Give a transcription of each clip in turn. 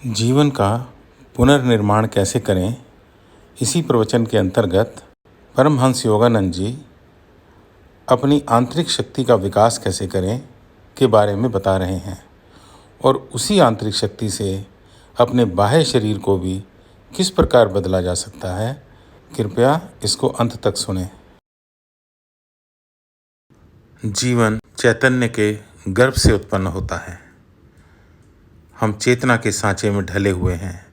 जीवन का पुनर्निर्माण कैसे करें, इसी प्रवचन के अंतर्गत परमहंस योगानंद जी अपनी आंतरिक शक्ति का विकास कैसे करें के बारे में बता रहे हैं और उसी आंतरिक शक्ति से अपने बाह्य शरीर को भी किस प्रकार बदला जा सकता है। कृपया इसको अंत तक सुनें। जीवन चैतन्य के गर्भ से उत्पन्न होता है। हम चेतना के सांचे में ढले हुए हैं।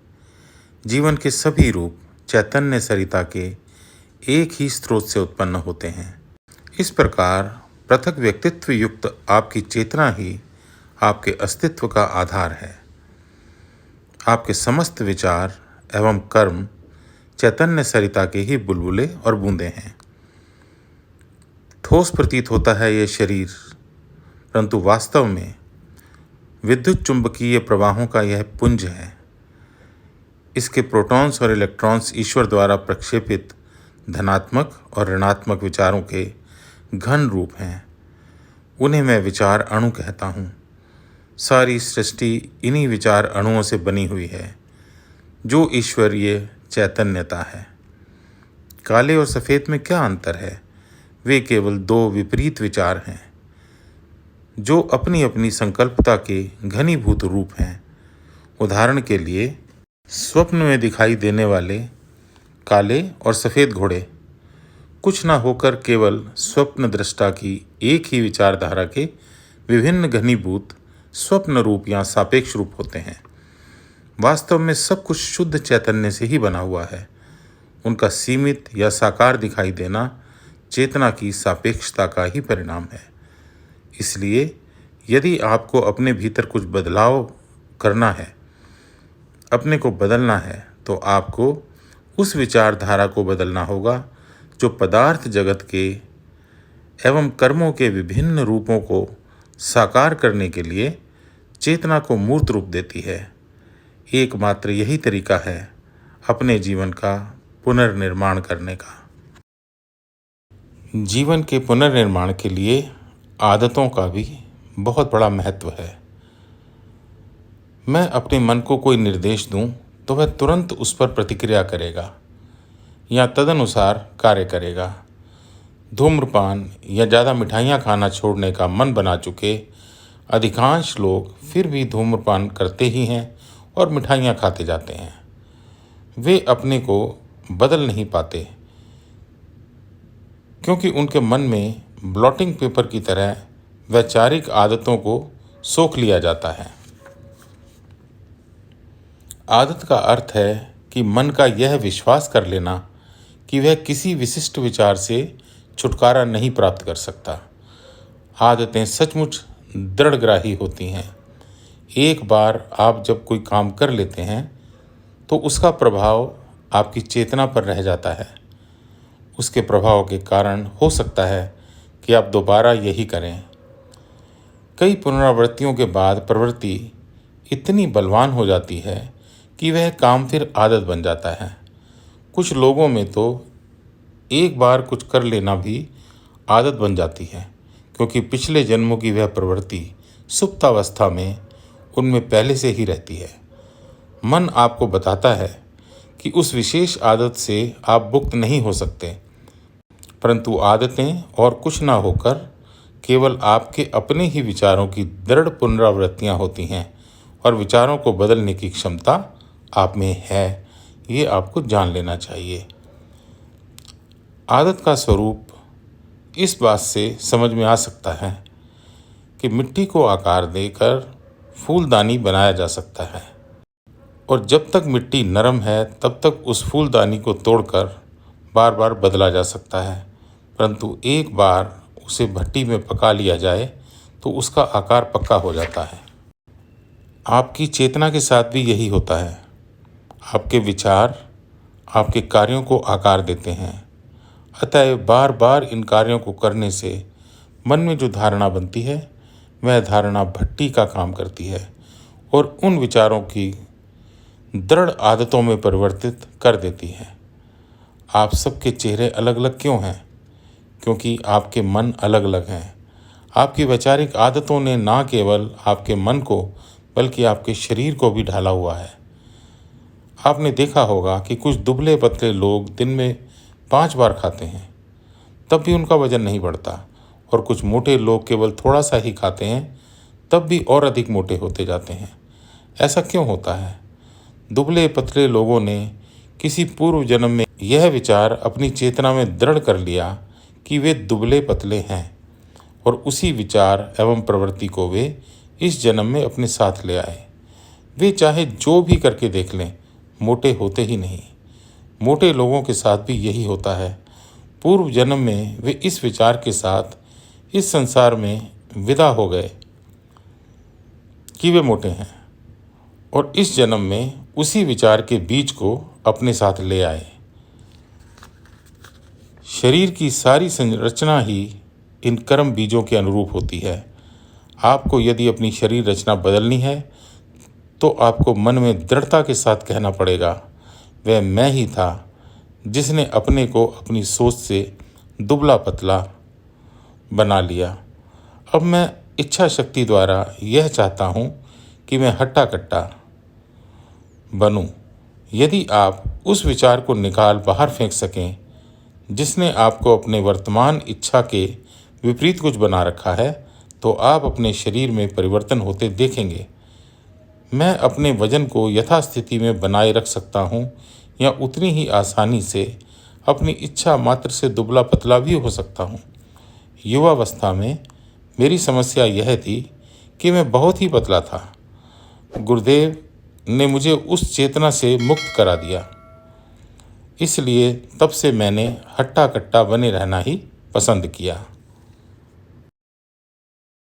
जीवन के सभी रूप चैतन्य सरिता के एक ही स्रोत से उत्पन्न होते हैं। इस प्रकार पृथक व्यक्तित्व युक्त आपकी चेतना ही आपके अस्तित्व का आधार है। आपके समस्त विचार एवं कर्म चैतन्य सरिता के ही बुलबुले और बूंदे हैं। ठोस प्रतीत होता है ये शरीर, परंतु वास्तव में विद्युत चुंबकीय प्रवाहों का यह पुंज है। इसके प्रोटॉन्स और इलेक्ट्रॉन्स ईश्वर द्वारा प्रक्षेपित धनात्मक और ऋणात्मक विचारों के घन रूप हैं। उन्हें मैं विचार अणु कहता हूँ। सारी सृष्टि इन्हीं विचार अणुओं से बनी हुई है, जो ईश्वरीय चैतन्यता है। काले और सफ़ेद में क्या अंतर है? वे केवल दो विपरीत विचार हैं, जो अपनी अपनी संकल्पता के घनीभूत रूप हैं। उदाहरण के लिए, स्वप्न में दिखाई देने वाले काले और सफ़ेद घोड़े कुछ न होकर केवल स्वप्न दृष्टा की एक ही विचारधारा के विभिन्न घनीभूत स्वप्न रूप या सापेक्ष रूप होते हैं। वास्तव में सब कुछ शुद्ध चैतन्य से ही बना हुआ है। उनका सीमित या साकार दिखाई देना चेतना की सापेक्षता का ही परिणाम है। इसलिए यदि आपको अपने भीतर कुछ बदलाव करना है, अपने को बदलना है, तो आपको उस विचारधारा को बदलना होगा जो पदार्थ जगत के एवं कर्मों के विभिन्न रूपों को साकार करने के लिए चेतना को मूर्त रूप देती है। एकमात्र यही तरीका है अपने जीवन का पुनर्निर्माण करने का। जीवन के पुनर्निर्माण के लिए आदतों का भी बहुत बड़ा महत्व है। मैं अपने मन को कोई निर्देश दूं तो वह तुरंत उस पर प्रतिक्रिया करेगा या तदनुसार कार्य करेगा। धूम्रपान या ज़्यादा मिठाइयाँ खाना छोड़ने का मन बना चुके अधिकांश लोग फिर भी धूम्रपान करते ही हैं और मिठाइयाँ खाते जाते हैं। वे अपने को बदल नहीं पाते, क्योंकि उनके मन में ब्लॉटिंग पेपर की तरह वैचारिक आदतों को सोख लिया जाता है। आदत का अर्थ है कि मन का यह विश्वास कर लेना कि वह किसी विशिष्ट विचार से छुटकारा नहीं प्राप्त कर सकता। आदतें सचमुच दृढ़ग्राही होती हैं। एक बार आप जब कोई काम कर लेते हैं तो उसका प्रभाव आपकी चेतना पर रह जाता है। उसके प्रभाव के कारण हो सकता है कि आप दोबारा यही करें। कई पुनरावृत्तियों के बाद प्रवृत्ति इतनी बलवान हो जाती है कि वह काम फिर आदत बन जाता है। कुछ लोगों में तो एक बार कुछ कर लेना भी आदत बन जाती है, क्योंकि पिछले जन्मों की वह प्रवृत्ति सुप्तावस्था में उनमें पहले से ही रहती है। मन आपको बताता है कि उस विशेष आदत से आप मुक्त नहीं हो सकते, परंतु आदतें और कुछ ना होकर केवल आपके अपने ही विचारों की दृढ़ पुनरावृत्तियाँ होती हैं और विचारों को बदलने की क्षमता आप में है। ये आपको जान लेना चाहिए। आदत का स्वरूप इस बात से समझ में आ सकता है कि मिट्टी को आकार देकर फूलदानी बनाया जा सकता है, और जब तक मिट्टी नरम है तब तक उस फूलदानी को तोड़कर बार बार बदला जा सकता है, परंतु एक बार उसे भट्टी में पका लिया जाए तो उसका आकार पक्का हो जाता है। आपकी चेतना के साथ भी यही होता है। आपके विचार आपके कार्यों को आकार देते हैं। अतः बार बार इन कार्यों को करने से मन में जो धारणा बनती है, वह धारणा भट्टी का काम करती है और उन विचारों की दृढ़ आदतों में परिवर्तित कर देती है। आप सबके चेहरे अलग अलग क्यों हैं? क्योंकि आपके मन अलग अलग हैं। आपकी वैचारिक आदतों ने न केवल आपके मन को बल्कि आपके शरीर को भी ढाला हुआ है। आपने देखा होगा कि कुछ दुबले पतले लोग दिन में 5 बार खाते हैं, तब भी उनका वजन नहीं बढ़ता, और कुछ मोटे लोग केवल थोड़ा सा ही खाते हैं, तब भी और अधिक मोटे होते जाते हैं। ऐसा क्यों होता है? दुबले पतले लोगों ने किसी पूर्व जन्म में यह विचार अपनी चेतना में दृढ़ कर लिया कि वे दुबले पतले हैं, और उसी विचार एवं प्रवृत्ति को वे इस जन्म में अपने साथ ले आए। वे चाहे जो भी करके देख लें, मोटे होते ही नहीं। मोटे लोगों के साथ भी यही होता है। पूर्व जन्म में वे इस विचार के साथ इस संसार में विदा हो गए कि वे मोटे हैं, और इस जन्म में उसी विचार के बीज को अपने साथ ले आए। शरीर की सारी संरचना ही इन कर्म बीजों के अनुरूप होती है। आपको यदि अपनी शरीर रचना बदलनी है तो आपको मन में दृढ़ता के साथ कहना पड़ेगा, वह मैं ही था जिसने अपने को अपनी सोच से दुबला पतला बना लिया। अब मैं इच्छा शक्ति द्वारा यह चाहता हूँ कि मैं हट्टा कट्टा बनूं। यदि आप उस विचार को निकाल बाहर फेंक सकें जिसने आपको अपने वर्तमान इच्छा के विपरीत कुछ बना रखा है, तो आप अपने शरीर में परिवर्तन होते देखेंगे। मैं अपने वजन को यथास्थिति में बनाए रख सकता हूँ, या उतनी ही आसानी से अपनी इच्छा मात्र से दुबला पतला भी हो सकता हूँ। युवावस्था में मेरी समस्या यह थी कि मैं बहुत ही पतला था। गुरुदेव ने मुझे उस चेतना से मुक्त करा दिया, इसलिए तब से मैंने हट्टा कट्टा बने रहना ही पसंद किया।